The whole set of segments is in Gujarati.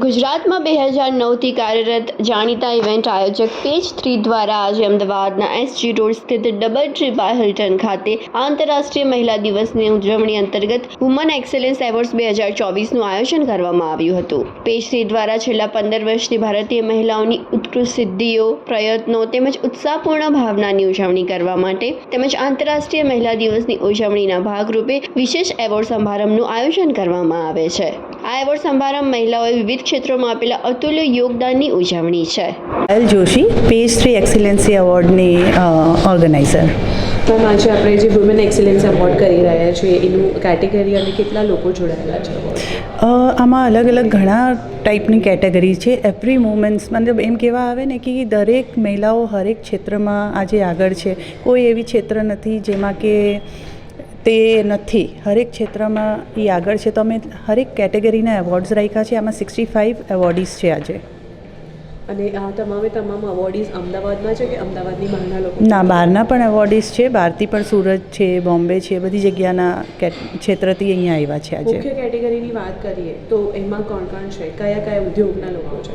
ગુજરાતમાં 2009થી કાર્યરત જાણીતા ઇવેન્ટ આયોજક પેજ 3 દ્વારા આજે અમદાવાદના એસજી રોડ સ્થિત ડબલ ટ્રી બાય હિલ્ટન ખાતે આંતરરાષ્ટ્રીય મહિલા દિવસની ઉજવણી અંતર્ગત વુમન એક્સેલન્સ એવોર્ડ્સ 2024નું આયોજન કરવામાં આવ્યું હતું. પેજ 3 દ્વારા છેલ્લા 15 વર્ષથી ભારતીય મહિલાઓની ઉત્કૃષ્ટ સિદ્ધિઓ, પ્રયત્નો તેમજ ઉત્સાહપૂર્ણ ભાવનાની ઉજવણી કરવા માટે તેમજ આંતરરાષ્ટ્રીય મહિલા દિવસની ઉજવણીના ભાગરૂપે વિશેષ એવોર્ડ સમારંભનું આયોજન કરવામાં આવે છે. આ એવોર્ડ સમારંભ મહિલાઓએ વિવિધ ક્ષેત્રોમાં આપેલા અતુલ્ય યોગદાનની ઉજવણી છે. પાયલ જોશી, પેજ 3 એક્સિલન્સી એવોર્ડની ઓર્ગેનાઇઝર. મેમ, આજે આપણે જે વુમેન એક્સિલન્સ એવોર્ડ કરી રહ્યા છીએ એનું કેટેગરી અને કેટલા લોકો જોડાયેલા છે? આમાં અલગ અલગ ઘણા ટાઈપની કેટેગરી છે. એવરી વુમન્સ મતલબ એમ કહેવા આવે ને કે દરેક મહિલાઓ હરેક ક્ષેત્રમાં આજે આગળ છે. કોઈ એવી ક્ષેત્ર નથી જેમાં કે તે નથી. હરેક ક્ષેત્રમાં એ આગળ છે. તો અમે હરેક કેટેગરીના એવોર્ડ્સ રાખ્યા છે. આમાં 65 એવોર્ડીઝ છે આજે. અને આ તમામ અવોર્ડીઝ અમદાવાદમાં છે કે અમદાવાદની બહારના લોકો? ના, બહારના પણ એવોર્ડીઝ છે. બહારથી પણ સુરત છે, બોમ્બે છે, બધી જગ્યાના ક્ષેત્રથી અહીંયા આવ્યા છે આજે. મુખ્ય કેટેગરીની વાત કરીએ તો એમાં કોણ કોણ છે? કયા કયા ઉદ્યોગના લોકો છે?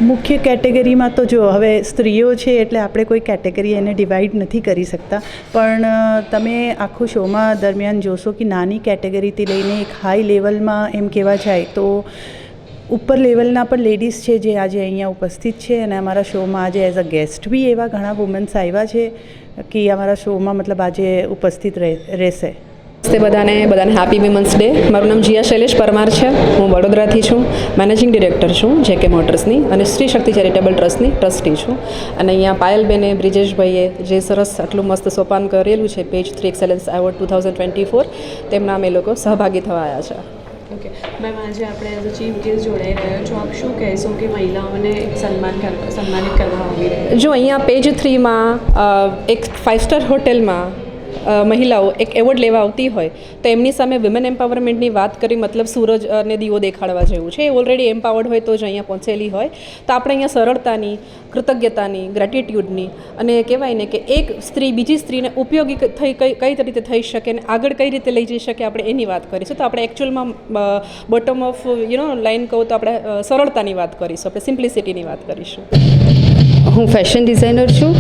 મુખ્ય કેટેગરીમાં તો જો હવે સ્ત્રીઓ છે એટલે આપણે કોઈ કેટેગરી એને ડિવાઈડ નથી કરી શકતા. પણ તમે આખું શોમાં દરમિયાન જોશો કે નાની કેટેગરીથી લઈને એક હાઈ લેવલમાં એમ કહેવા જાય તો ઉપર લેવલના પણ લેડીઝ છે જે આજે અહીંયા ઉપસ્થિત છે. અને અમારા શોમાં આજે એઝ અ ગેસ્ટ બી એવા ઘણા વુમન્સ આવ્યા છે કે અમારા શોમાં મતલબ આજે ઉપસ્થિત રહેશે. નમસ્તે બધાને હેપી વિમન્સ ડે. મારું નામ જીયા શૈલેષ પરમાર છે. હું વડોદરાથી છું. મેનેજિંગ ડિરેક્ટર છું જેકે મોટર્સની અને સ્ત્રી શક્તિ ચેરિટેબલ ટ્રસ્ટની ટ્રસ્ટી છું. અને અહીંયા પાયલબેને, બ્રિજેશભાઈએ જે સરસ આટલું મસ્ત સોપાન કરેલું છે પેજ 3 એક્સેલન્સ એવોર્ડ 2024, તેમના અમે લોકો સહભાગી થવા આવ્યા છે. ઓકે મેમ, આજે આપણે એઝ અ ચીફ ગેસ્ટ જોડાઈ રહ્યા છો. આપ શું કહેશો કે મહિલાઓને સન્માનિત કરવા આવી રહ્યા? જો અહીંયા પેજ 3માં એક 5 સ્ટાર હોટેલમાં મહિલાઓ એક એવોર્ડ લેવા આવતી હોય તો એમની સામે વિમેન એમ્પાવરમેન્ટની વાત કરી મતલબ સૂરજ અને દીવો દેખાડવા જેવું છે. એ ઓલરેડી એમ્પાવર્ડ હોય તો જ અહીંયા પહોંચેલી હોય. તો આપણે અહીંયા સરળતાની, કૃતજ્ઞતાની, ગ્રેટિટ્યૂડની અને કહેવાય ને કે એક સ્ત્રી બીજી સ્ત્રીને ઉપયોગી કઈ રીતે થઈ શકે અને આગળ કઈ રીતે લઈ જઈ શકે, આપણે એની વાત કરીશું. તો આપણે એકચ્યુઅલમાં બોટમ ઓફ લાઈન કહું તો આપણે સરળતાની વાત કરીશું, આપણે સિમ્પ્લિસિટીની વાત કરીશું. હું ફેશન ડિઝાઇનર છું.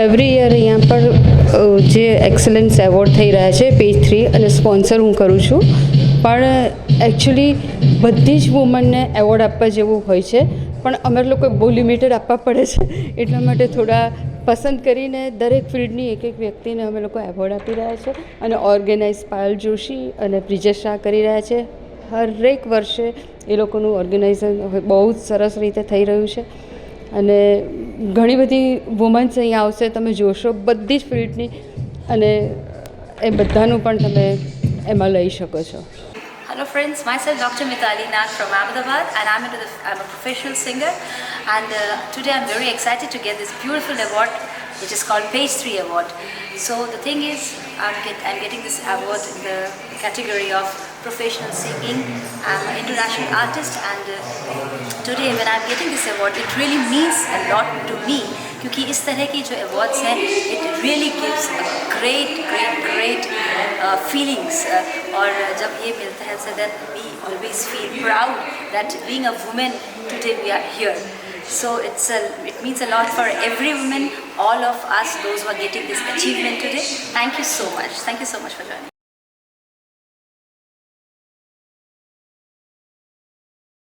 એવરી યર અહીંયા પર જે એક્સલન્સ એવોર્ડ થઈ રહ્યા છે પેજ 3 અને સ્પોન્સર હું કરું છું. પણ એકચ્યુઅલી બધી જ વુમનને એવોર્ડ આપવા જેવું હોય છે પણ અમે લોકો બહુ લિમિટેડ આપવા પડે છે. એટલા માટે થોડા પસંદ કરીને દરેક ફિલ્ડની એક વ્યક્તિને અમે લોકો એવોર્ડ આપી રહ્યા છે. અને ઓર્ગેનાઇઝ પાયલ જોશી અને બ્રિજેશ શાહ કરી રહ્યા છે. હરેક વર્ષે એ લોકોનું ઓર્ગેનાઇઝેશન બહુ જ સરસ રીતે થઈ રહ્યું છે. અને ઘણી બધી વુમન્સ અહીંયા આવશે, તમે જોશો બધી જ ફિલ્ડની, અને એ બધાનું પણ તમે એમાં લઈ શકો છો. Hello friends, myself Dr. Mitali Nag from Ahmedabad, and I'm a professional singer, and today I'm very excited to get this beautiful award which is called Page 3 Award. So the thing is, I'm getting this award in the category of professional singing. I'm an international artist, and today when I'm getting this award, it really means a lot to me, क्योंकि इस तरह की जो awards हैं, it really gives a great feelings. और जब ये मिलता है, so then we always feel proud that being a woman today we are here. So it means a lot for every woman, all of us, those who are getting this achievement today. Thank you so much for joining.